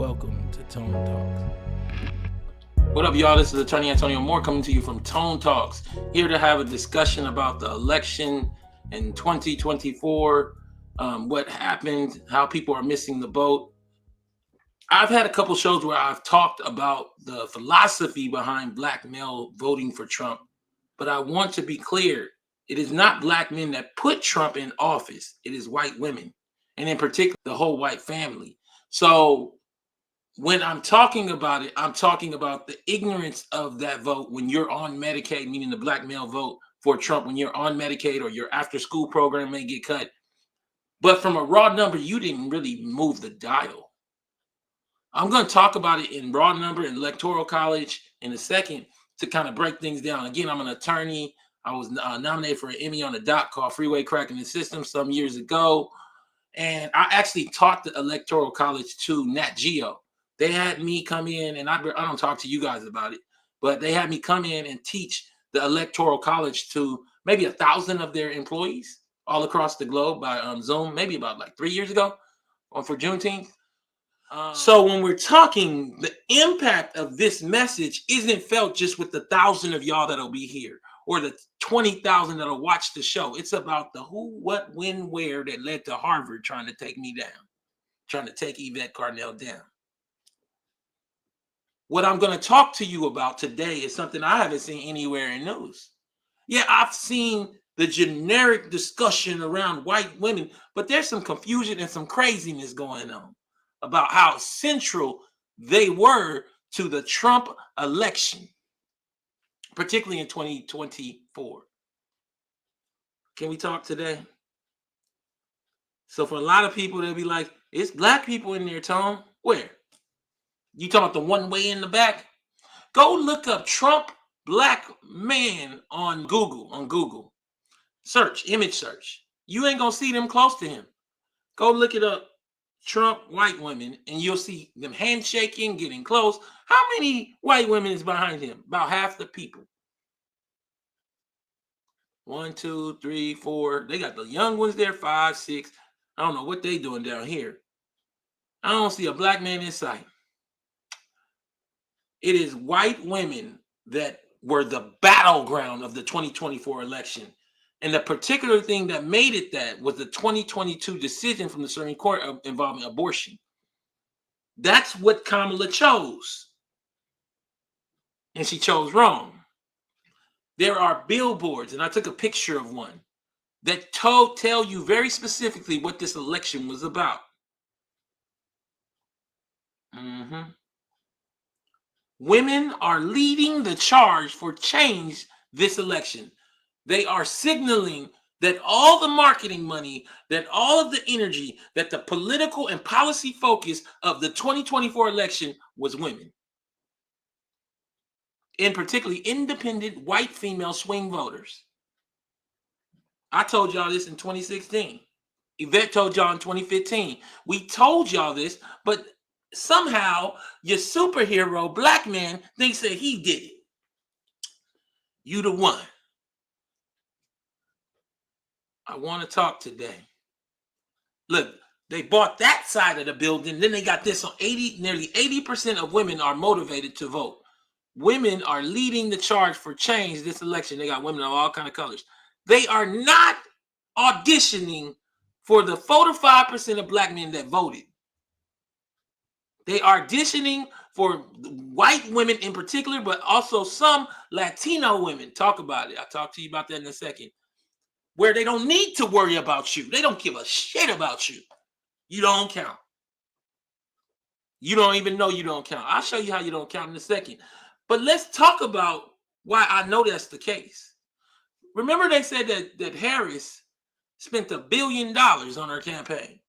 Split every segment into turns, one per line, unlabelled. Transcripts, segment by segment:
welcome to Tone Talks.
What up, y'all? This is Attorney Antonio Moore coming to you from Tone Talks, here to have a discussion about the election in 2024, what happened, how people are missing the boat. I've had a couple shows where I've talked about the philosophy behind black male voting for Trump, but I want to be clear. It is not black men that put Trump in office. It is white women, and in particular, the whole white family. So when I'm talking about it, I'm talking about the ignorance of that vote when you're on Medicaid, meaning the black male vote for Trump, when you're on Medicaid or your after school program may get cut. But from a raw number, you didn't really move the dial. I'm going to talk about it in raw number and electoral college in a second to kind of break things down. Again, I'm an attorney. I was nominated for an Emmy on a doc called Freeway Cracking the System some years ago. And I actually taught the electoral college to Nat Geo. They had me come in, and I don't talk to you guys about it, but they had me come in and teach the electoral college to maybe 1,000 of their employees all across the globe by Zoom, maybe about like 3 years ago for Juneteenth. So when we're talking, the impact of this message isn't felt just with the 1,000 of y'all that'll be here or the 20,000 that'll watch the show. It's about the who, what, when, where that led to Harvard trying to take me down, trying to take Yvette Carnell down. What I'm going to talk to you about today is something I haven't seen anywhere in news. Yeah, I've seen the generic discussion around white women, but there's some confusion and some craziness going on about how central they were to the Trump election, particularly in 2024. Can we talk today? So for a lot of people, they'll be like, it's black people in there, Tom. Where? You talking about the one way in the back? Go look up Trump black man on Google. Search, image search. You ain't gonna see them close to him. Go look it up. Trump white women, and you'll see them handshaking, getting close. How many white women is behind him? About half the people. 1, 2, 3, 4. They got the young ones there, 5, 6. I don't know what they doing down here. I don't see a black man in sight. It is white women that were the battleground of the 2024 election. And the particular thing that made it that was the 2022 decision from the Supreme Court involving abortion. That's what Kamala chose. And she chose wrong. There are billboards, and I took a picture of one, that tell you very specifically what this election was about. Women are leading the charge for change this election. They are signaling that all the marketing money, that all of the energy, that the political and policy focus of the 2024 election was women. In particularly independent white female swing voters. I told y'all this in 2016. Yvette told y'all in 2015. We told y'all this, but somehow your superhero black man thinks that he did it. You the one. I want to talk today. Look, they bought that side of the building. Then they got this on nearly 80% of women are motivated to vote. Women are leading the charge for change this election. They got women of all kind of colors. They are not auditioning for the 4 to 5% of black men that voted. They are auditioning for white women in particular, but also some Latino women. Talk about it. I'll talk to you about that in a second. Where they don't need to worry about you. They don't give a shit about you. You don't count. You don't even know you don't count. I'll show you how you don't count in a second. But let's talk about why I know that's the case. Remember they said that Harris spent $1 billion on her campaign.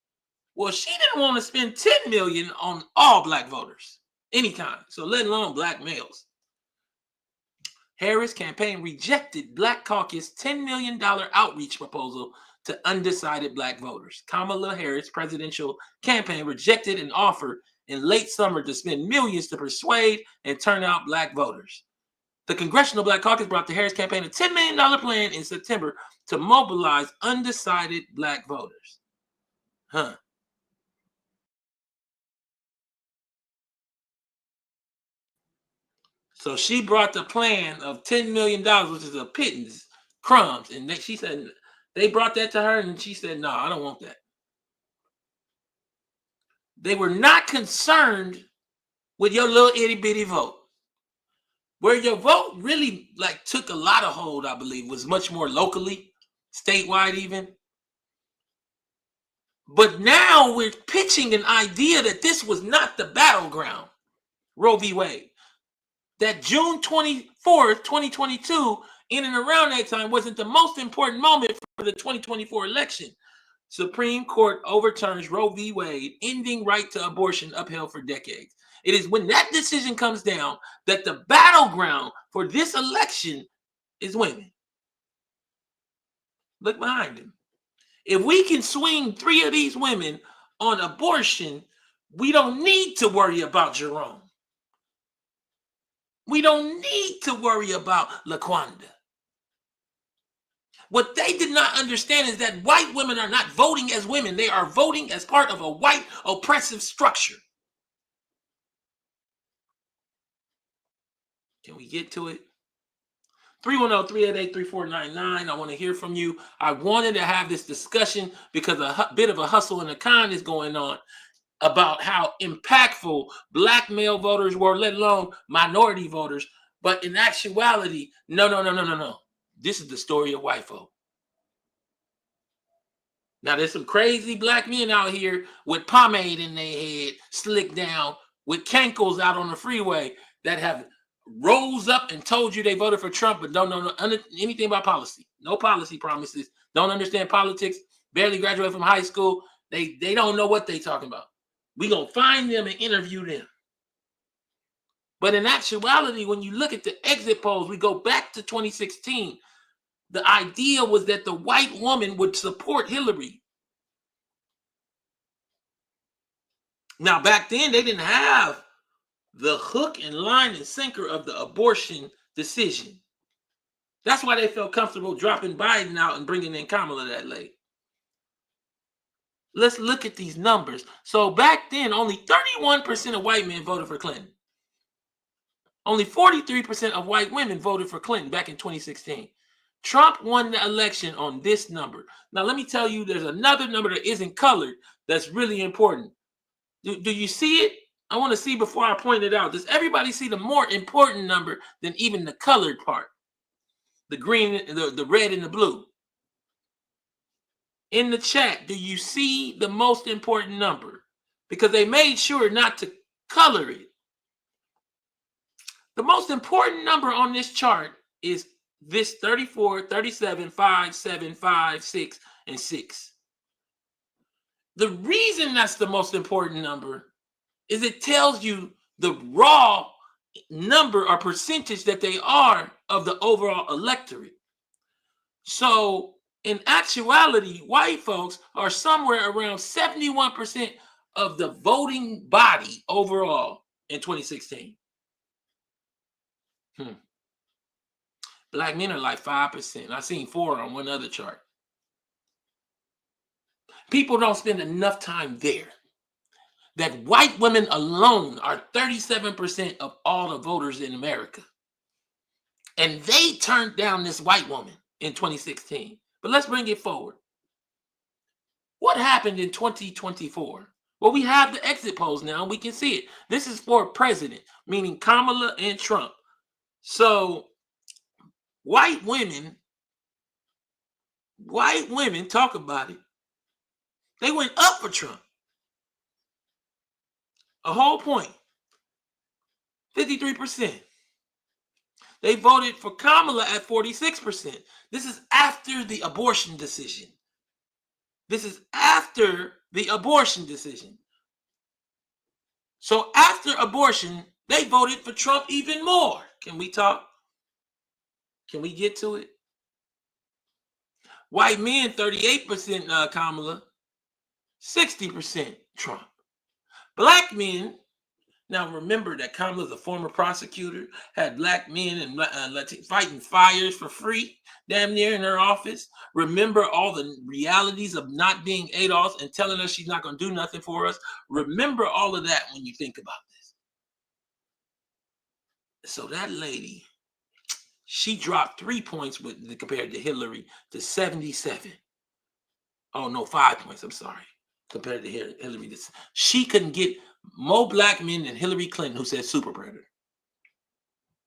Well, she didn't want to spend $10 million on all black voters, any kind. So let alone black males. Harris' campaign rejected Black Caucus $10 million outreach proposal to undecided black voters. Kamala Harris' presidential campaign rejected an offer in late summer to spend millions to persuade and turn out black voters. The Congressional Black Caucus brought the Harris campaign a $10 million plan in September to mobilize undecided black voters. So she brought the plan of $10 million, which is a pittance, crumbs. And she said, they brought that to her and she said, no, I don't want that. They were not concerned with your little itty bitty vote. Where your vote really like took a lot of hold, I believe, was much more locally, statewide even. But now we're pitching an idea that this was not the battleground, Roe v. Wade. That June 24th, 2022, in and around that time, wasn't the most important moment for the 2024 election. Supreme Court overturns Roe v. Wade, ending right to abortion upheld for decades. It is when that decision comes down that the battleground for this election is women. Look behind him. If we can swing 3 of these women on abortion, we don't need to worry about Jerome. We don't need to worry about LaQuanda. What they did not understand is that white women are not voting as women. They are voting as part of a white oppressive structure. Can we get to it? 310-388-3499. I want to hear from you. I wanted to have this discussion because a bit of a hustle and a con is going on about how impactful black male voters were, let alone minority voters. But in actuality, no. This is the story of white folk. Now, there's some crazy black men out here with pomade in their head, slicked down, with cankles out on the freeway that have rose up and told you they voted for Trump, but don't know anything about policy. No policy promises. Don't understand politics. Barely graduated from high school. They don't know what they talking about. We gonna find them and interview them. But in actuality, when you look at the exit polls, we go back to 2016. The idea was that the white woman would support Hillary. Now, back then, they didn't have the hook and line and sinker of the abortion decision. That's why they felt comfortable dropping Biden out and bringing in Kamala that late. Let's look at these numbers. So back then, only 31% of white men voted for Clinton. Only 43% of white women voted for Clinton back in 2016. Trump won the election on this number. Now, let me tell you, there's another number that isn't colored that's really important. Do you see it? I want to see before I point it out. Does everybody see the more important number than even the colored part? The green, the red, and the blue. In the chat, do you see the most important number? Because they made sure not to color it. The most important number on this chart is this 34, 37, 5, 7, 5, 6, and 6. The reason that's the most important number is it tells you the raw number or percentage that they are of the overall electorate. So in actuality, white folks are somewhere around 71% of the voting body overall in 2016. Black men are like 5%. I've seen 4 on one other chart. People don't spend enough time there. That white women alone are 37% of all the voters in America. And they turned down this white woman in 2016. But let's bring it forward. What happened in 2024? Well, we have the exit polls now. We can see it. This is for president, meaning Kamala and Trump. So white women, talk about it. They went up for Trump. A whole point. 53%. They voted for Kamala at 46%. This is after the abortion decision. So after abortion, they voted for Trump even more. Can we talk? Can we get to it? White men, 38% Kamala, 60% Trump. Black men, now remember that Kamala's a former prosecutor, had black men and fighting fires for free, damn near in her office. Remember all the realities of not being ADOS and telling us she's not going to do nothing for us. Remember all of that when you think about So that lady, she dropped 3 points compared to Hillary to 77. Oh no, 5 points. I'm sorry. Compared to Hillary, she couldn't get more black men than Hillary Clinton, who said super predator.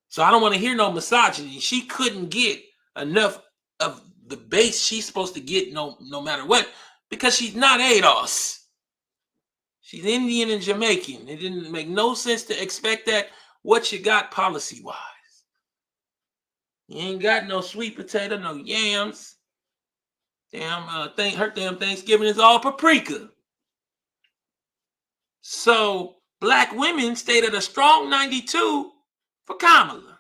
So I don't want to hear no misogyny. She couldn't get enough of the base she's supposed to get, no matter what, because she's not ADOS. She's Indian and Jamaican. It didn't make no sense to expect that. What you got policy-wise? You ain't got no sweet potato, no yams. Damn, her damn Thanksgiving is all paprika. So black women stayed at a strong 92 for Kamala.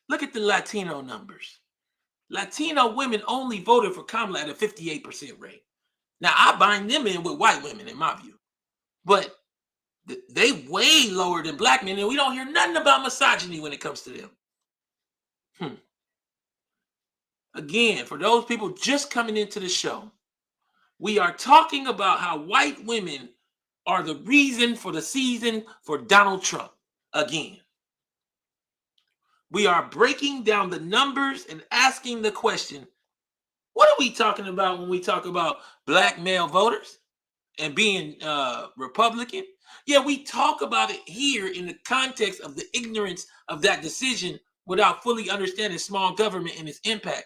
Look at the Latino numbers. Latino women only voted for Kamala at a 58% rate. Now, I bind them in with white women, in my view. But they way lower than black men, and we don't hear nothing about misogyny when it comes to them. Again, for those people just coming into the show, we are talking about how white women are the reason for the season for Donald Trump. Again, we are breaking down the numbers and asking the question, what are we talking about when we talk about black male voters and being Republican? Yeah, we talk about it here in the context of the ignorance of that decision without fully understanding small government and its impact.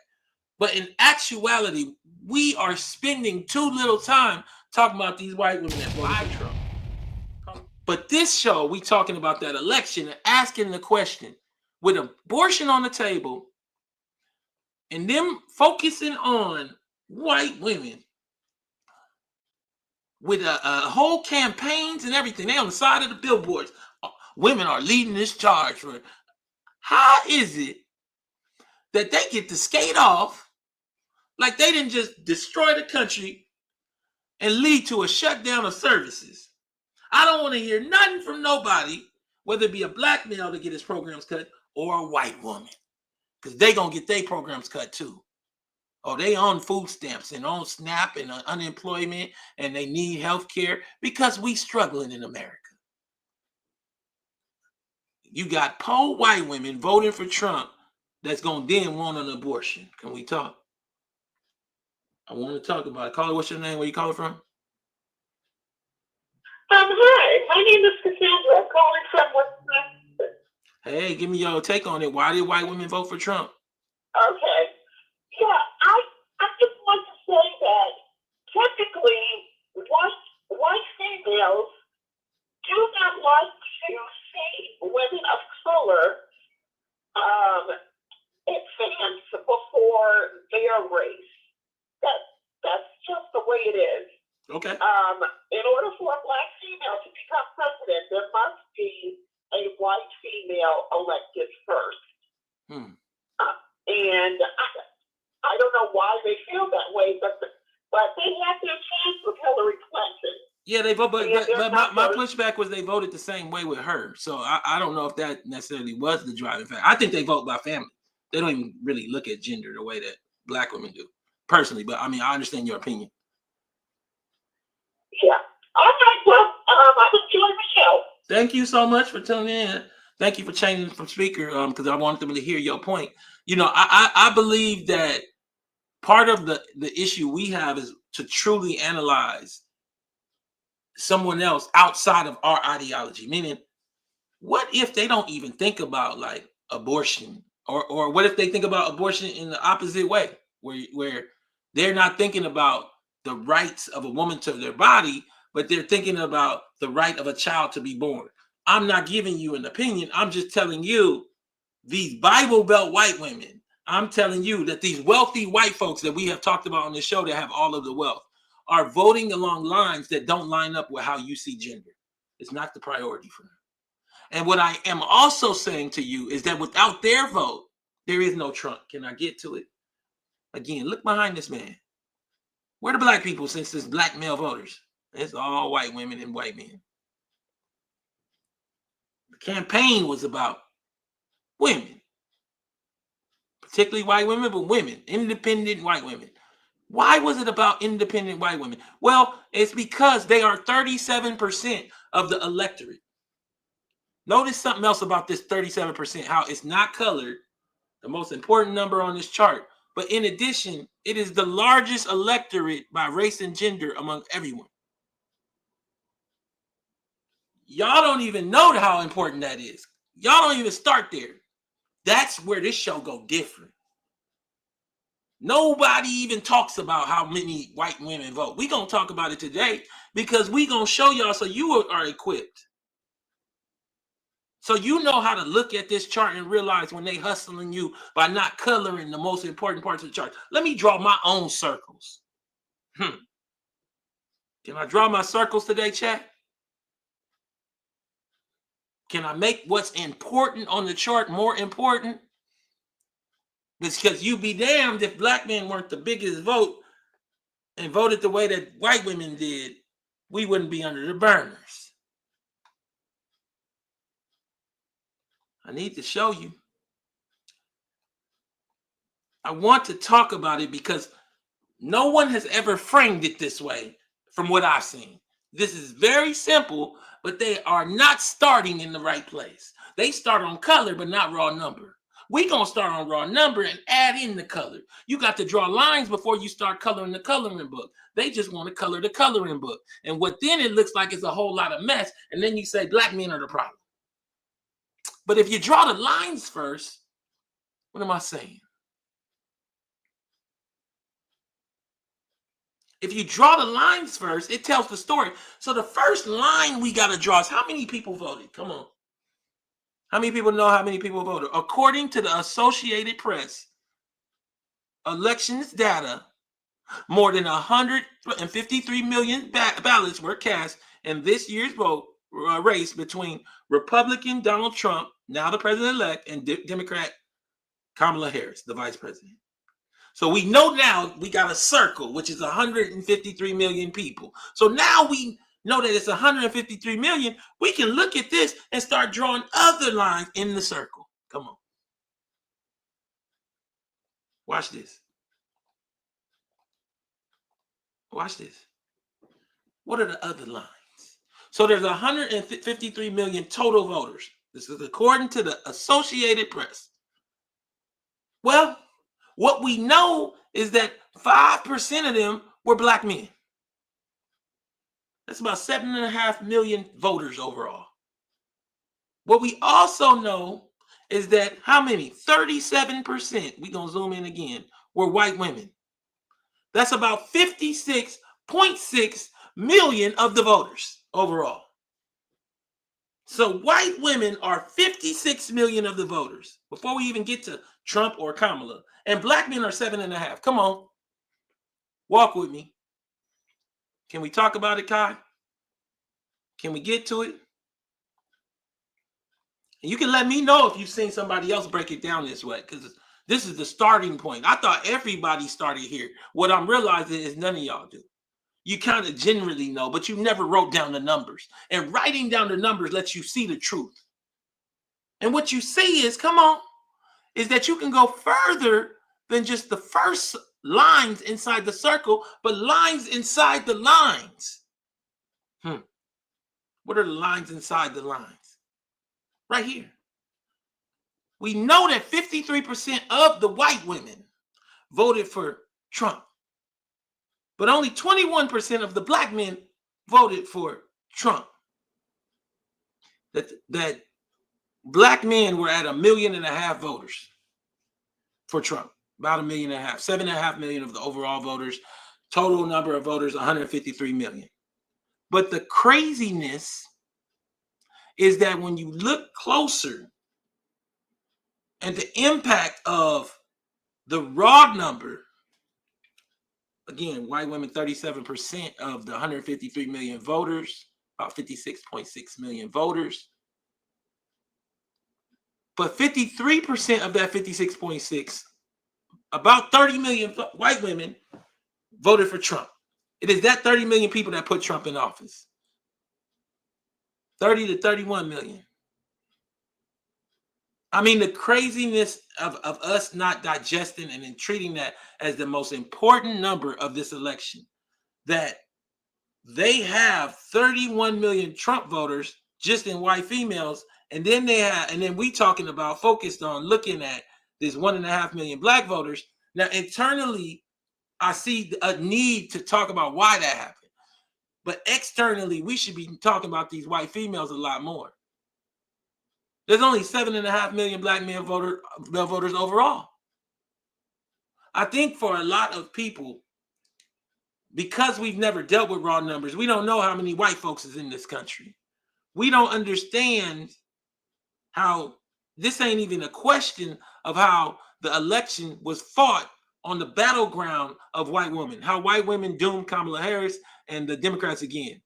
But in actuality, we are spending too little time talking about these white women that voted for Trump. But this show, we talking about that election and asking the question, with abortion on the table and them focusing on white women with a whole campaigns and everything. They on the side of the billboards. Women are leading this charge. For how is it that they get to skate off like they didn't just destroy the country and lead to a shutdown of services? I don't want to hear nothing from nobody, whether it be a black male to get his programs cut or a white woman, because they gonna get their programs cut too. Oh, they on food stamps and on SNAP and unemployment, and they need health care because we struggling in America. You got poor white women voting for Trump that's going to then want an abortion. Can we talk? I want to talk about it. Caller, what's your name? Where you calling from?
Hi, my name is Cassandra. I'm calling from Wisconsin.
Hey, give me your take on it. Why did white women vote for Trump?
Okay. Yeah, I just want to say that typically white females do not like to see women of color advance before their race. That's just the way it is.
Okay.
In order for a black female to become president, there must be a white female elected first. And I don't know why they feel that way, but they had their chance with Hillary Clinton.
Yeah, they vote, but my pushback was they voted the same way with her. So I don't know if that necessarily was the driving factor. I think they vote by family. They don't even really look at gender the way that black women do, personally. But I mean, I understand your opinion.
Yeah. All right. Well, I'm enjoying the show.
Thank you so much for tuning in. Thank you for changing from speaker because I wanted them to hear your point. You know, I believe that part of the issue we have is to truly analyze someone else outside of our ideology. Meaning, what if they don't even think about like abortion, or what if they think about abortion in the opposite way, where they're not thinking about the rights of a woman to their body, but they're thinking about the right of a child to be born. I'm not giving you an opinion. I'm just telling you, these Bible Belt white women, I'm telling you that these wealthy white folks that we have talked about on this show that have all of the wealth are voting along lines that don't line up with how you see gender. It's not the priority for them. And what I am also saying to you is that without their vote, there is no Trump. Can I get to it? Again, look behind this man. Where are the black people since it's black male voters? It's all white women and white men. The campaign was about women, particularly white women, but women, independent white women. Why was it about independent white women? Well, it's because they are 37% of the electorate. Notice something else about this 37%, how it's not colored, the most important number on this chart. But in addition, it is the largest electorate by race and gender among everyone. Y'all don't even know how important that is. Y'all don't even start there. That's where this show go different. Nobody even talks about how many white women vote. We're going to talk about it today because we're going to show y'all so you are equipped. So you know how to look at this chart and realize when they hustling you by not coloring the most important parts of the chart. Let me draw my own circles. Can I draw my circles today, chat? Can I make what's important on the chart more important? Because you be damned if black men weren't the biggest vote and voted the way that white women did, we wouldn't be under the burners. I need to show you. I want to talk about it because no one has ever framed it this way from what I've seen. This is very simple, but they are not starting in the right place. They start on color, but not raw number. We're going to start on raw number and add in the color. You got to draw lines before you start coloring the coloring book. They just want to color the coloring book. And what then it looks like is a whole lot of mess. And then you say black men are the problem. But if you draw the lines first, what am I saying? If you draw the lines first, it tells the story. So the first line we got to draw is how many people voted. Come on. How many people know how many people voted? According to the Associated Press, elections data, more than 153 million ballots were cast in this year's vote race between Republican Donald Trump, now the president-elect, and Democrat Kamala Harris, the vice president. So we know now we got a circle, which is 153 million people. So now we know that it's 153 million. We can look at this and start drawing other lines in the circle. Come on. Watch this. Watch this. What are the other lines? So there's 153 million total voters. This is according to the Associated Press. Well, what we know is that 5% of them were black men. That's about 7.5 million voters overall. What we also know is that how many? 37%, we're going to zoom in again, were white women. That's about 56.6 million of the voters overall. So white women are 56 million of the voters before we even get to Trump or Kamala. And black men are 7.5. Come on. Walk with me. Can we talk about it, Kai? Can we get to it? And you can let me know if you've seen somebody else break it down this way, because this is the starting point. I thought everybody started here. What I'm realizing is none of y'all do. You kind of generally know, but you never wrote down the numbers. And writing down the numbers lets you see the truth. And what you see is, come on, is that you can go further than just the first lines inside the circle, but lines inside the lines. What are the lines inside the lines? Right here. We know that 53% of the white women voted for Trump, but only 21% of the black men voted for Trump. That black men were at 1.5 million voters for Trump, about 1.5 million, 7.5 million of the overall voters. Total number of voters, 153 million. But the craziness is that when you look closer at the impact of the raw number, again, white women, 37% of the 153 million voters, about 56.6 million voters. But 53% of that 56.6, about 30 million white women voted for Trump. It is that 30 million people that put Trump in office. 30 to 31 million. I mean, the craziness of us not digesting and treating that as the most important number of this election, that they have 31 million Trump voters just in white females And then we talking about focused on looking at this 1.5 million black voters. Now, internally, I see a need to talk about why that happened. But externally, we should be talking about these white females a lot more. There's only 7.5 million black male voters overall. I think for a lot of people, because we've never dealt with raw numbers, we don't know how many white folks is in this country. We don't understand how this ain't even a question of how the election was fought on the battleground of white women, how white women doomed Kamala Harris and the Democrats again.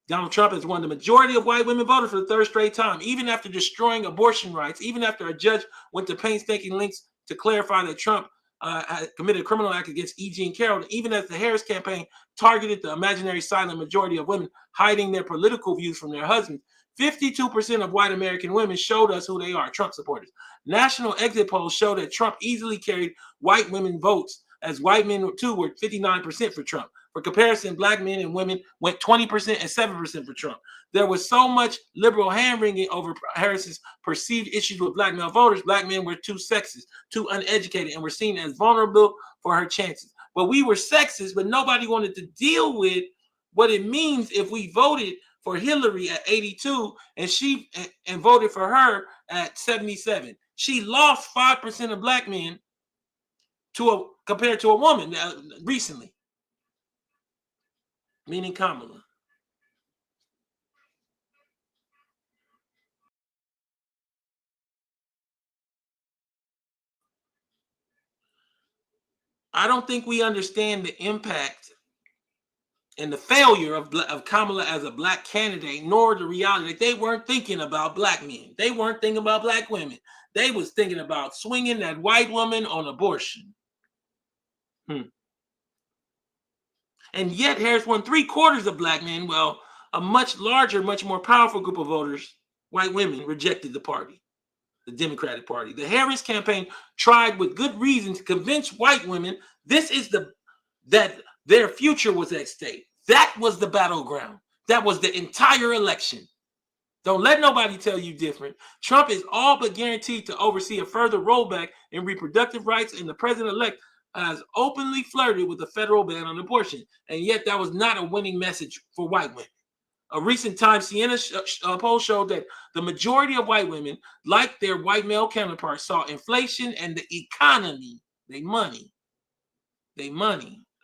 Donald Trump has won the majority of white women voters for the third straight time, even after destroying abortion rights, even after a judge went to painstaking lengths to clarify that Trump had committed a criminal act against E. Jean Carroll, even as the Harris campaign targeted the imaginary silent majority of women hiding their political views from their husbands. 52% of white American women showed us who they are, Trump supporters. National exit polls show that Trump easily carried white women votes, as white men too were 59% for Trump. For comparison, black men and women went 20% and 7% for Trump. There was so much liberal hand-wringing over Harris's perceived issues with black male voters. Black men were too sexist, too uneducated, and were seen as vulnerable for her chances. But we were sexist, but nobody wanted to deal with what it means if we voted for Hillary at 82 and voted for her at 77. She lost 5% of black men compared to a woman recently, meaning Kamala. I don't think we understand the impact and the failure of Kamala as a black candidate, nor the reality that they weren't thinking about black men. They weren't thinking about black women. They was thinking about swinging that white woman on abortion. And yet Harris won 3/4 of black men, while a much larger, much more powerful group of voters, white women, rejected the party, the Democratic Party. The Harris campaign tried with good reason to convince white women that their future was at stake. That was the battleground. That was the entire election. Don't let nobody tell you different. Trump is all but guaranteed to oversee a further rollback in reproductive rights, and the president-elect has openly flirted with a federal ban on abortion. And yet that was not a winning message for white women. A recent Times Siena poll showed that the majority of white women, like their white male counterparts, saw inflation and the economy, they money,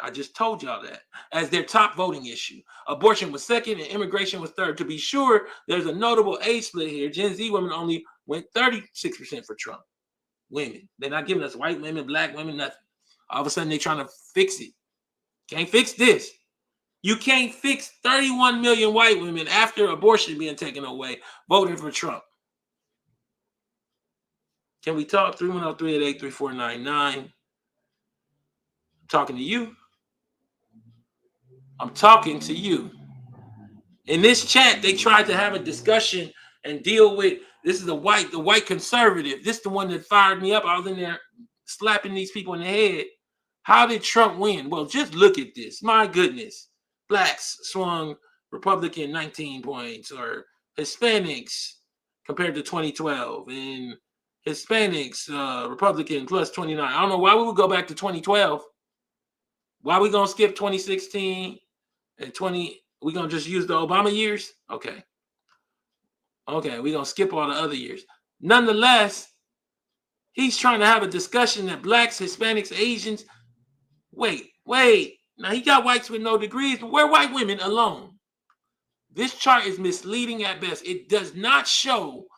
I just told y'all that, as their top voting issue. Abortion was second and immigration was third. To be sure, there's a notable age split here. Gen Z women only went 36% for Trump. Women. They're not giving us white women, black women, nothing. All of a sudden, they're trying to fix it. Can't fix this. You can't fix 31 million white women after abortion being taken away voting for Trump. Can we talk? 310-388-3499. I'm talking to you. I'm talking to you. In this chat, they tried to have a discussion and deal with, this is the white conservative. This is the one that fired me up. I was in there slapping these people in the head. How did Trump win? Well, just look at this. My goodness. Blacks swung Republican 19 points, or Hispanics compared to 2012, and Hispanics, Republican plus 29. I don't know why we would go back to 2012. Why are we going to skip 2016 and 20? We're going to just use the Obama years? Okay, we're going to skip all the other years. Nonetheless, he's trying to have a discussion that blacks, Hispanics, Asians. Wait. Now, he got whites with no degrees, but we're white women alone. This chart is misleading at best. It does not show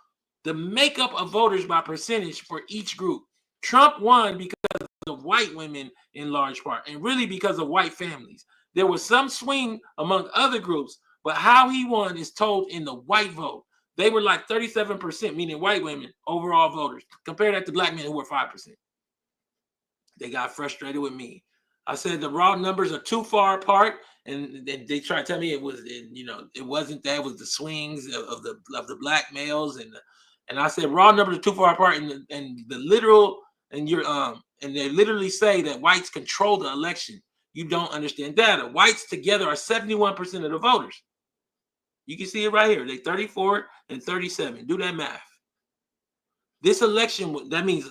the makeup of voters by percentage for each group. Trump won because of white women in large part, and really because of white families. There was some swing among other groups, but how he won is told in the white vote. They were like 37%, meaning white women, overall voters. Compare that to black men who were 5%. They got frustrated with me. I said the raw numbers are too far apart, and they tried to tell me it wasn't that. It was the swings of the black males, and I said raw numbers are too far apart, and the literal and they literally say that whites control the election. You don't understand data. Whites together are 71% of the voters. You can see it right here. They 34 and 37. Do that math. This election, that means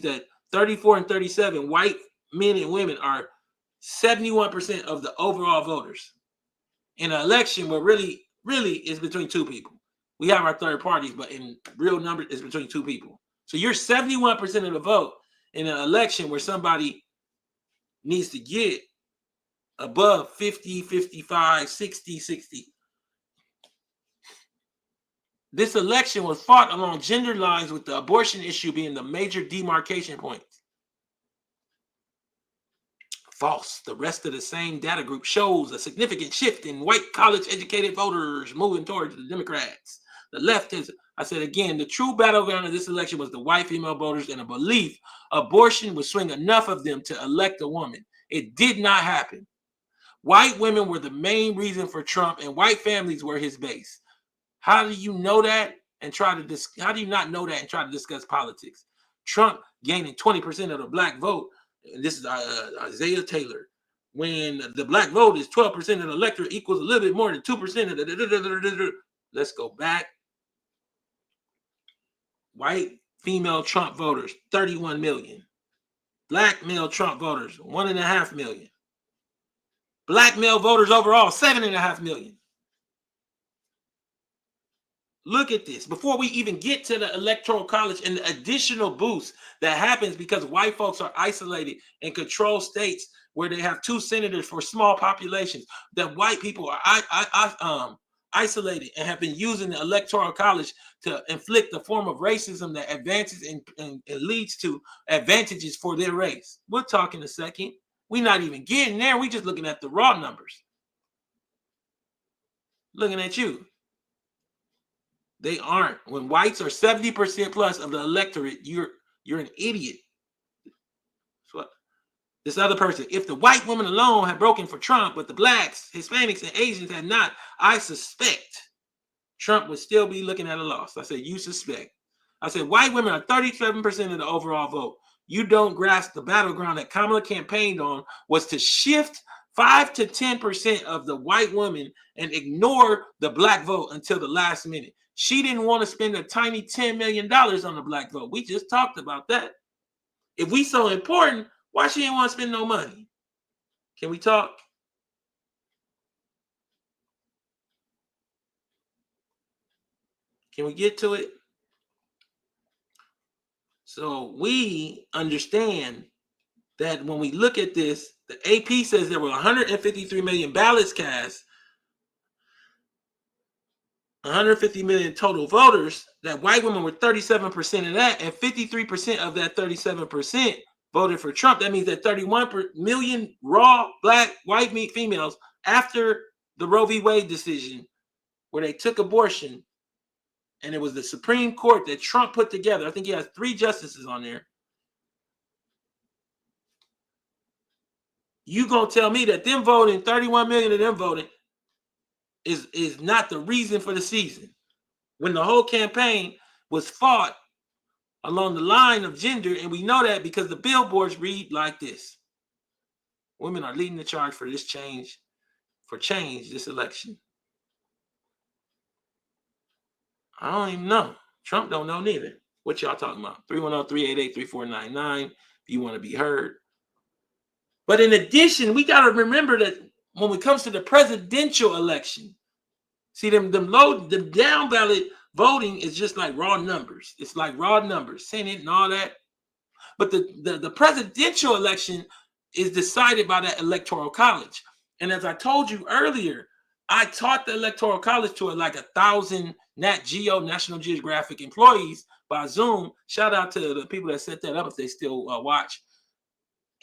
that 34 and 37 white men and women are 71% of the overall voters in an election where really is between two people. We have our third parties, but in real numbers, it's between two people. So you're 71% of the vote in an election where somebody needs to get above 50, 55, 60, 60. This election was fought along gender lines, with the abortion issue being the major demarcation point. False. The rest of the same data group shows a significant shift in white college-educated voters moving towards the Democrats. The left is, I said again, the true battleground of this election was the white female voters and a belief abortion would swing enough of them to elect a woman. It did not happen. White women were the main reason for Trump, and white families were his base. How do you know that and how do you not know that and try to discuss politics? Trump gaining 20% of the black vote. This is Isaiah Taylor. When the black vote is 12% of the electorate, equals a little bit more than 2% of the. Let's go back. White female Trump voters, 31 million. Black male Trump voters, 1.5 million. Black male voters overall, 7.5 million. Look at this. Before we even get to the Electoral College and the additional boost that happens because white folks are isolated and control states where they have 2 senators for small populations, that white people are isolated and have been using the Electoral College to inflict a form of racism that advances and leads to advantages for their race. We'll talk in a second. We're not even getting there. We're just looking at the raw numbers. Looking at you. They aren't. When whites are 70% plus of the electorate, you're an idiot. That's what this other person. If the white women alone had broken for Trump, but the blacks, Hispanics, and Asians had not, I suspect Trump would still be looking at a loss. I said, you suspect. I said, white women are 37% of the overall vote. You don't grasp the battleground that Kamala campaigned on was to shift 5 to 10% of the white women and ignore the black vote until the last minute. She didn't want to spend a tiny $10 million on the black vote. We just talked about that. If we so important, why she didn't want to spend no money? Can we talk? Can we get to it? So we understand that when we look at this, the AP says there were 153 million ballots cast, 150 million total voters, that white women were 37% of that, and 53% of that 37% voted for Trump. That means that 31 million raw black white females, after the Roe v. Wade decision, where they took abortion, and it was the Supreme Court that Trump put together. I think he has 3 justices on there. You gonna tell me that them voting, 31 million of them voting, is not the reason for the season, when the whole campaign was fought along the line of gender? And we know that because the billboards read like this: women are leading the charge for this change, this election. I don't even know. Trump don't know neither. What y'all talking about? 310-388-3499 if you want to be heard. But in addition, we got to remember that when it comes to the presidential election, see, them down ballot voting is just like raw numbers. It's like raw numbers, Senate and all that. But the presidential election is decided by that Electoral College. And as I told you earlier, I taught the Electoral College to like 1,000 Nat Geo, National Geographic employees by Zoom. Shout out to the people that set that up if they still watch.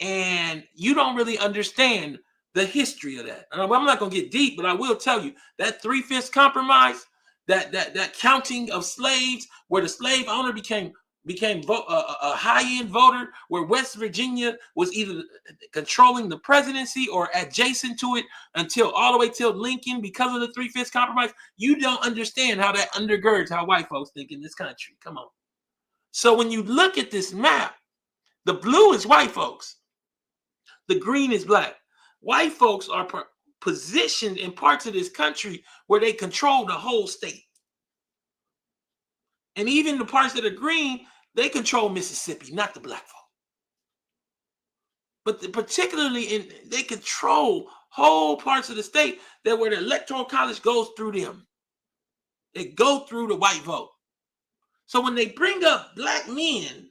And you don't really understand the history of that. And I'm not going to get deep, but I will tell you that 3/5 compromise, that counting of slaves, where the slave owner became a high-end voter, where West Virginia was either controlling the presidency or adjacent to it until all the way till Lincoln, because of the 3/5 compromise. You don't understand how that undergirds how white folks think in this country. Come on. So when you look at this map, the blue is white folks. The green is black. White folks are positioned in parts of this country where they control the whole state. And even the parts that are green, they control Mississippi, not the black folk. But particularly they control whole parts of the state that where the electoral college goes through them. They go through the white vote. So when they bring up black men,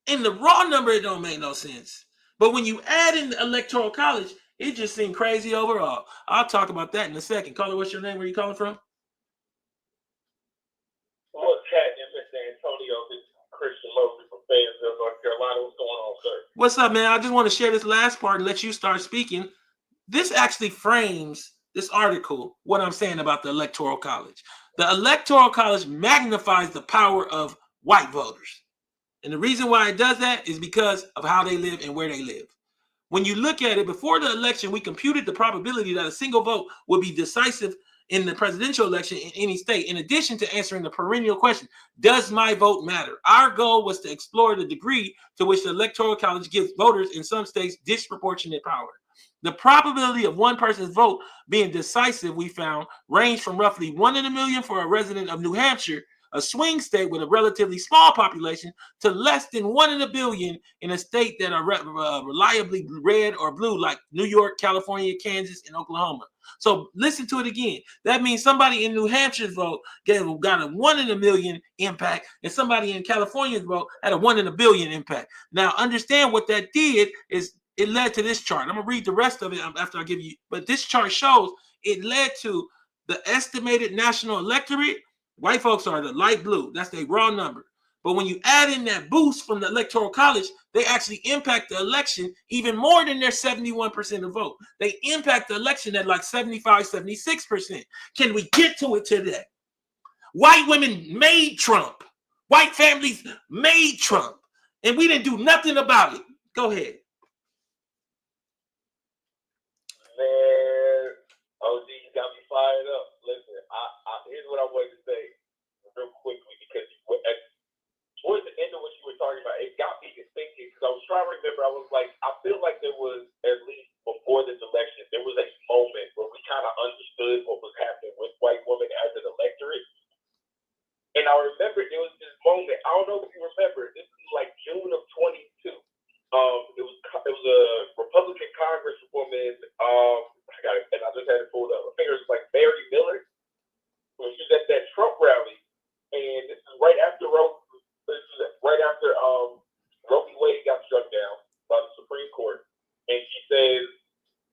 in the raw number, it don't make no sense. But when you add in the electoral college, it just seemed crazy overall. I'll talk about that in a second. Caller, what's your name? Where you calling from?
Well, Cat in San Antonio, this is Christian Mosley from Fayetteville, North Carolina. What's going on, sir?
What's up, man? I just want to share this last part and let you start speaking. This actually frames this article, what I'm saying about the electoral college. The electoral college magnifies the power of white voters. And the reason why it does that is because of how they live and where they live. When you look at it, before the election, we computed the probability that a single vote would be decisive in the presidential election in any state, in addition to answering the perennial question, does my vote matter? Our goal was to explore the degree to which the electoral college gives voters in some states disproportionate power. The probability of one person's vote being decisive, we found, ranged from roughly 1 in a million for a resident of New Hampshire, a swing state with a relatively small population, to less than 1 in a billion in a state that are reliably red or blue, like New York, California, Kansas, and Oklahoma. So listen to it again. That means somebody in New Hampshire's vote got a 1 in a million impact, and somebody in California's vote had a 1 in a billion impact. Now, understand what that did is it led to this chart. I'm going to read the rest of it after I give you, but this chart shows it led to the estimated national electorate. White folks are the light blue. That's their raw number. But when you add in that boost from the electoral college, they actually impact the election even more than their 71% of vote. They impact the election at like 75, 76%. Can we get to it today? White women made Trump. White families made Trump. And we didn't do nothing about it. Go ahead.
Man, OG, you got me fired up. Listen, here's what I wanted to say real quickly, because towards the end of what you were talking about, it got me thinking, because I was trying to remember, I was like, I feel like there was, at least before this election, there was a moment where we kind of understood what was happening with white women as an electorate. And I remember there was this moment, I don't know if you remember, this is like June of 22. It was a Republican Congresswoman, and I just had it pulled up. I think it was like Mary Miller, when she was at that Trump rally, and this is right after Roe v. Wade got struck down by the Supreme Court, and she says,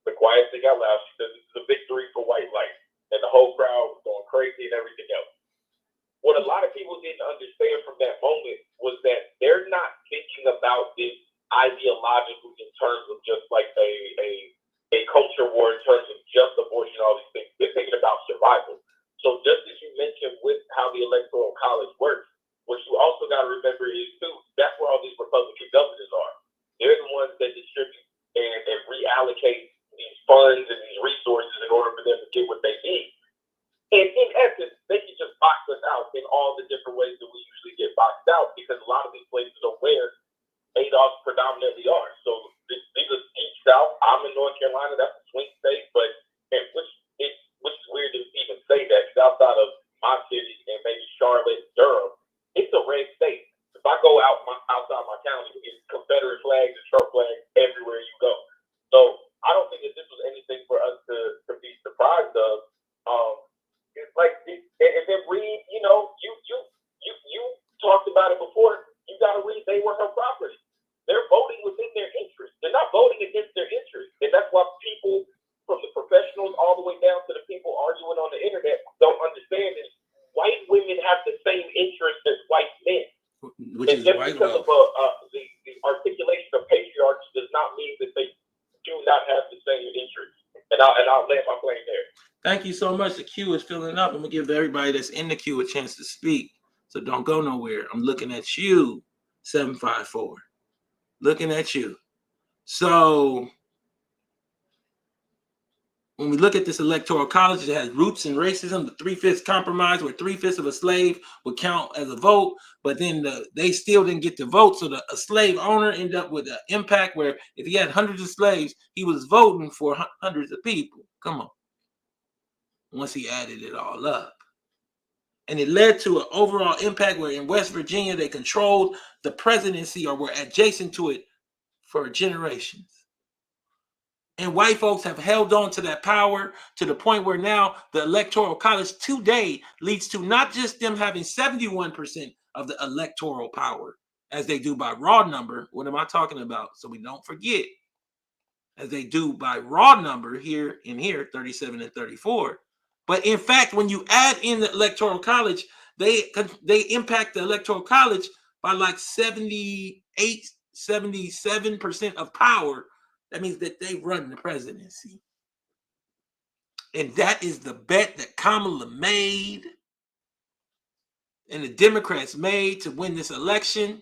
the quiet thing out loud, she says, this is a victory for white life, and the whole crowd was going crazy and everything else. What a lot of people didn't understand from that moment was that they're not thinking about this ideologically in terms of just like a culture war, in terms of just abortion, all these things. They're thinking about survival. So just as you mentioned with how the Electoral College works, what you also got to remember is too, that's where all these Republican governors are. They're the ones that distribute and reallocate these funds and these resources in order for them to get what they need. And in essence, they can just box us out in all the different ways that we usually get boxed out, because a lot of these places are where ADOS predominantly are. So these are deep south. I'm in North Carolina. That's a swing state, but which is weird to even say that, because outside of my city and maybe Charlotte, Durham, it's a red state. If I go outside my county, it's Confederate flags and Trump flags everywhere you go. So I don't think that this was anything for us to be surprised of. It's like, and then read, you talked about it before. You got to read, they were her property. They're voting within their interest. They're not voting against their interest. And that's why people, from the professionals all the way down to the people arguing on the internet, don't understand is white women have the same interest as white men.
Which
and
is
just
white
because
wealth.
of the articulation of patriarchy does not mean that they do not have the same interest. And I'll land my plane there.
Thank you so much. The queue is filling up. I'm going to give everybody that's in the queue a chance to speak. So don't go nowhere. I'm looking at you, 754. Looking at you. So when we look at this electoral college, it has roots in racism, the 3/5 compromise, where 3/5 of a slave would count as a vote, but then they still didn't get to vote. So a slave owner ended up with an impact where if he had hundreds of slaves, he was voting for hundreds of people. Come on. Once he added it all up. And it led to an overall impact where in West Virginia, they controlled the presidency or were adjacent to it for generations. And white folks have held on to that power to the point where now the electoral college today leads to not just them having 71% of the electoral power as they do by raw number. What am I talking about? So we don't forget, as they do by raw number here and here, 37 and 34. But in fact, when you add in the electoral college, they impact the electoral college by like 78, 77% of power. That means that they run the presidency. And that is the bet that Kamala made and the Democrats made to win this election.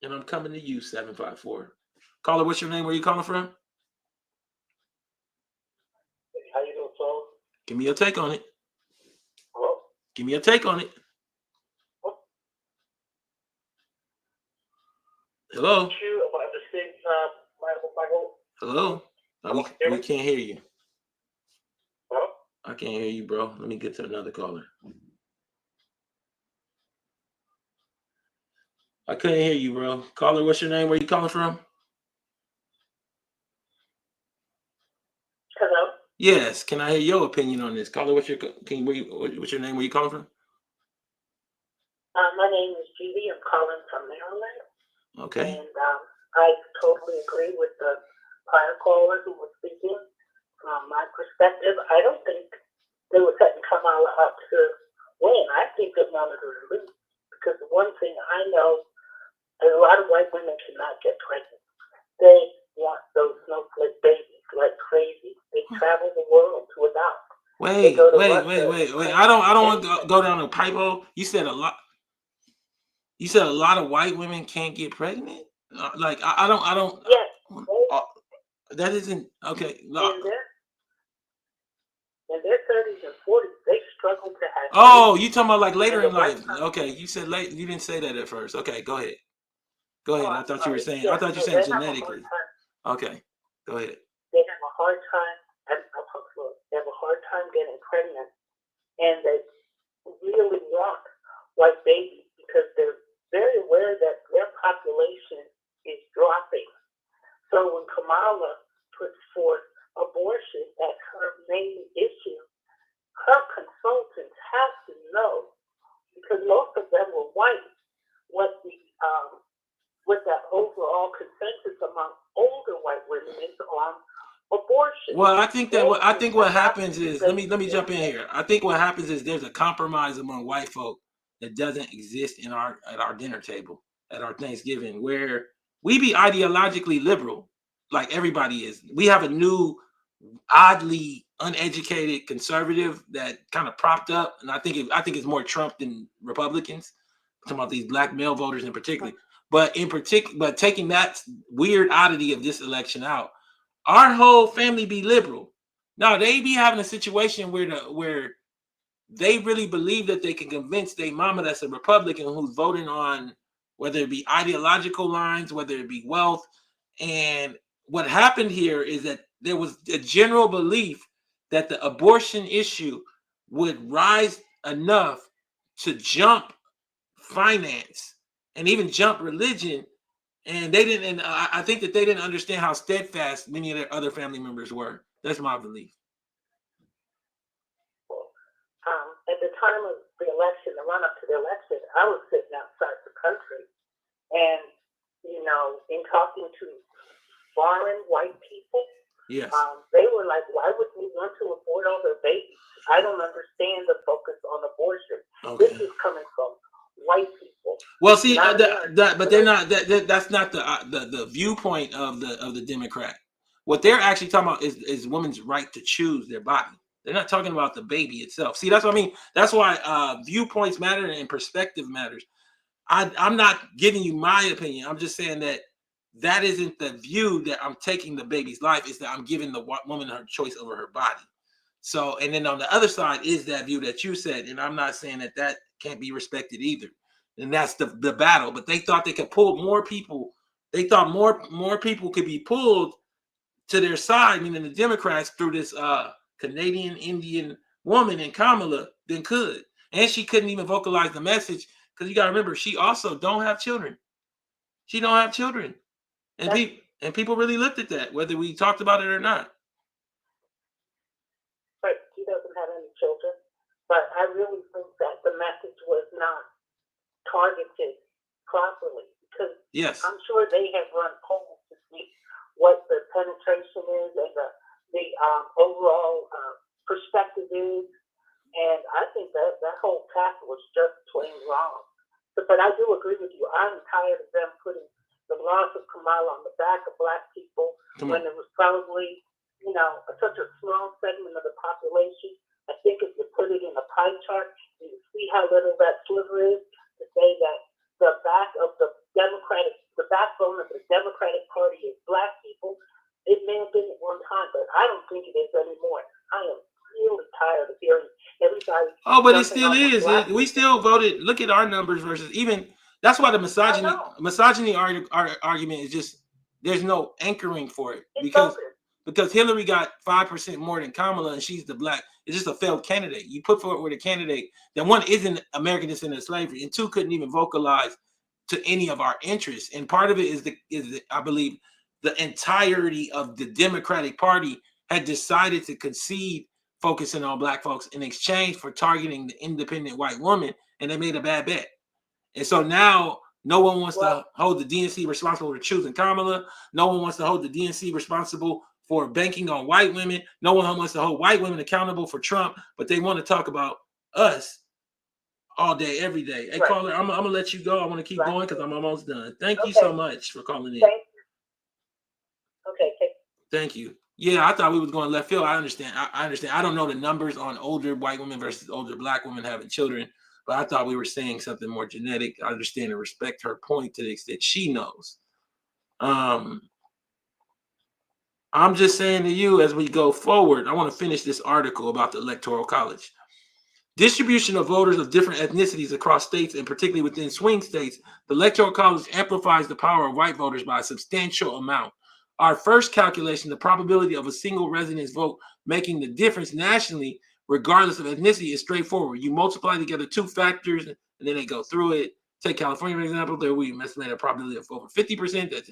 And I'm coming to you, 754. Caller, what's your name? Where are you calling from?
How you doing, Paul?
Give me your take on it.
Hello?
Give me your take on it. Hello?
You about the same Michael?
Hello? Oh, we can't hear you.
Hello?
I can't hear you, bro. Let me get to another caller. I couldn't hear you, bro. Caller, what's your name? Where you calling from?
Hello?
Yes. Can I hear your opinion on this? Caller, what's your name? Where you calling from?
My name is Judy. I'm calling from Maryland.
Okay.
And I totally agree with the prior caller who was speaking. From my perspective, I don't think they were setting Kamala up to win. I think they wanted her to lose. Because the one thing I know is a lot of white women cannot get pregnant. They want those snowflake babies like crazy. They travel the world to adopt.
Wait. I don't want to go down a pipe hole. You said a lot. You said a lot of white women can't get pregnant. I don't.
Yes.
That isn't okay.
In their 30s and 40s, they struggle to have.
Oh, you talking about like later in life? Okay, you said late. You didn't say that at first. Okay, go ahead. Go ahead. I thought you were saying. I thought you were saying genetically. Okay, go ahead.
They have a hard time. They have a hard time getting pregnant, and they really want white babies because they're very aware that their population is dropping. So when Kamala puts forth abortion as her main issue, her consultants have to know, because most of them were white, what that overall consensus among older white women is on abortion.
Well, I think what happens is let me jump in here. I think what happens is there's a compromise among white folk that doesn't exist at our dinner table at our Thanksgiving, where we be ideologically liberal, like everybody is. We have a new, oddly uneducated conservative that kind of propped up, and I think it's more Trump than Republicans. I'm talking about these black male voters in particular. But taking that weird oddity of this election out, our whole family be liberal. Now they be having a situation where they really believe that they can convince their mama that's a Republican who's voting on whether it be ideological lines, whether it be wealth. And what happened here is that there was a general belief that the abortion issue would rise enough to jump finance and even jump religion. And they didn't. And I think that they didn't understand how steadfast many of their other family members were. That's my belief.
At the time of the election, the run-up to the election, I was sitting outside the country, and in talking to foreign white people,
yes,
they were like, "Why would we want to abort all their babies? I don't understand the focus on abortion."
Okay.
This is coming from white people.
Well, see, but they're not. That's not the viewpoint of the Democrat. What they're actually talking about is women's right to choose their body. They're not talking about the baby itself. See, that's what I mean. That's why viewpoints matter and perspective matters. I'm not giving you my opinion. I'm just saying that that isn't the view that I'm taking the baby's life. Is that I'm giving the woman her choice over her body. So, and then on the other side is that view that you said, and I'm not saying that that can't be respected either. And that's the battle. But they thought they could pull more people. They thought more people could be pulled to their side, meaning the Democrats, through this Canadian Indian woman in Kamala than could. And she couldn't even vocalize the message because you got to remember, she also don't have children. She don't have children. And people really looked at that, whether we talked about it or not.
But she doesn't have any children. But I really think that the message was not targeted properly because
Yes.
I'm sure they have run polls to see what the penetration is and the overall perspective is. And I think that whole path was just plain wrong. But I do agree with you. I'm tired of them putting the loss of Kamala on the back of Black people when it was probably, such a small segment of the population. I think if you put it in a pie chart, you see how little that sliver is to say that the backbone of the Democratic Party is Black people. It may have been at one time, but I don't think it is anymore. I am really tired of hearing everybody.
Oh, but it still is. We still voted. Look at our numbers versus even. That's why the misogyny argument is just there's no anchoring for it because Hillary got 5% more than Kamala and she's the Black. It's just a failed candidate. You put forward a candidate that one isn't American descendant of slavery and two couldn't even vocalize to any of our interests. And part of it is I believe the entirety of the Democratic Party had decided to concede focusing on Black folks in exchange for targeting the independent white woman, and they made a bad bet. And so now no one wants to hold the DNC responsible for choosing Kamala. No one wants to hold the DNC responsible for banking on white women. No one wants to hold white women accountable for Trump, but they want to talk about us all day, every day. Hey, caller, I'm going to let you go. I want to keep going because I'm almost done. Thank you so much for calling in.
Okay.
Thank you. Yeah, I thought we was going left field. I understand. I understand. I don't know the numbers on older white women versus older Black women having children, but I thought we were saying something more genetic. I understand and respect her point to the extent she knows. I'm just saying to you as we go forward, I want to finish this article about the Electoral College. Distribution of voters of different ethnicities across states and particularly within swing states, the Electoral College amplifies the power of white voters by a substantial amount. Our first calculation, the probability of a single resident's vote making the difference nationally, regardless of ethnicity, is straightforward. You multiply together two factors, and then they go through it. Take California, for example. There we estimate a probability of over 50%. That's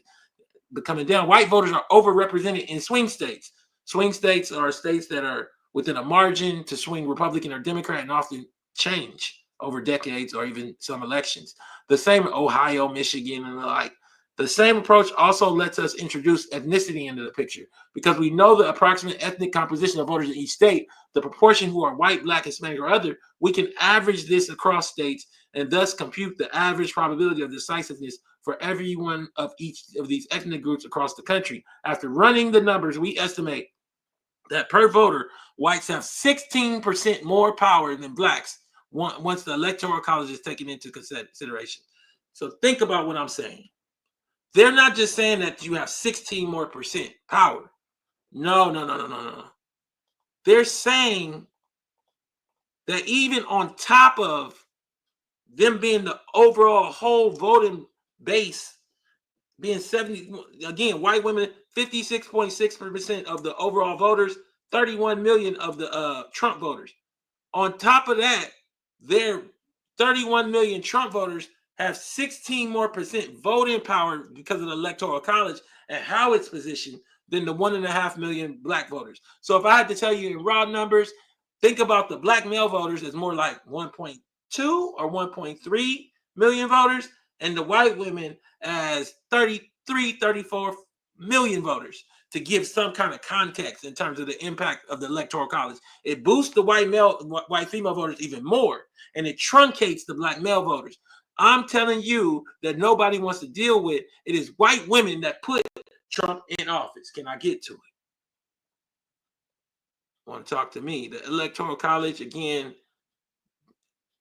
coming down. White voters are overrepresented in swing states. Swing states are states that are within a margin to swing Republican or Democrat and often change over decades or even some elections. The same Ohio, Michigan, and the like. The same approach also lets us introduce ethnicity into the picture because we know the approximate ethnic composition of voters in each state, the proportion who are white, Black, Hispanic, or other. We can average this across states and thus compute the average probability of decisiveness for every one of each of these ethnic groups across the country. After running the numbers, we estimate that per voter, whites have 16% more power than Blacks once the Electoral College is taken into consideration. So think about what I'm saying. They're not just saying that you have 16% more power. No. They're saying that even on top of them being the overall whole voting base being 70, again, white women, 56.6% of the overall voters, 31 million of the Trump voters. On top of that, their 31 million Trump voters have 16% more voting power because of the Electoral College and how it's positioned than the 1.5 million Black voters. So if I had to tell you in raw numbers, think about the Black male voters as more like 1.2 or 1.3 million voters, and the white women as 33, 34 million voters, to give some kind of context in terms of the impact of the Electoral College. It boosts the white female voters even more, and it truncates the Black male voters. I'm telling you that nobody wants to deal with. It is white women that put Trump in office. Can I get to it? Want to talk to me? The Electoral College, again,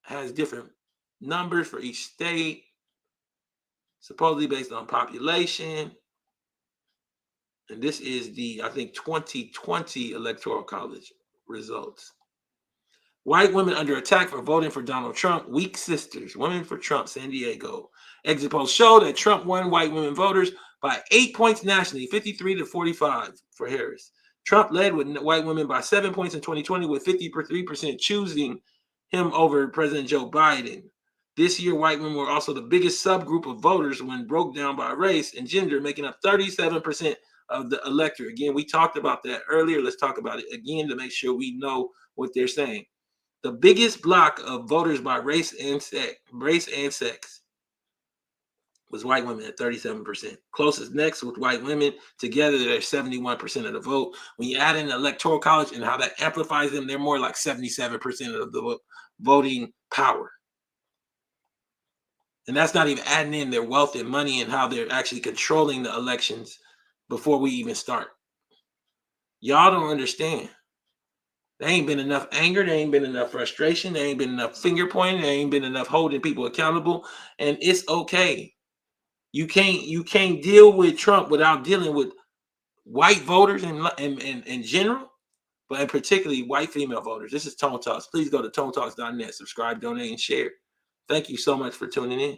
has different numbers for each state, supposedly based on population. And this is the, I think, 2020 Electoral College results. White women under attack for voting for Donald Trump. Weak sisters. Women for Trump, San Diego. Exit polls show that Trump won white women voters by 8 points nationally, 53 to 45 for Harris. Trump led with white women by 7 points in 2020, with 53% choosing him over President Joe Biden. This year, white women were also the biggest subgroup of voters when broke down by race and gender, making up 37% of the electorate. Again, we talked about that earlier. Let's talk about it again to make sure we know what they're saying. The biggest block of voters by race and sex was white women at 37%. Closest next with white women. Together, they're 71% of the vote. When you add in the Electoral College and how that amplifies them, they're more like 77% of the voting power. And that's not even adding in their wealth and money and how they're actually controlling the elections before we even start. Y'all don't understand. There ain't been enough anger. There ain't been enough frustration. There ain't been enough finger pointing. There ain't been enough holding people accountable. And it's okay. You can't deal with Trump without dealing with white voters in general, but in particularly white female voters. This is Tone Talks. Please go to tonetalks.net, subscribe, donate, and share. Thank you so much for tuning in.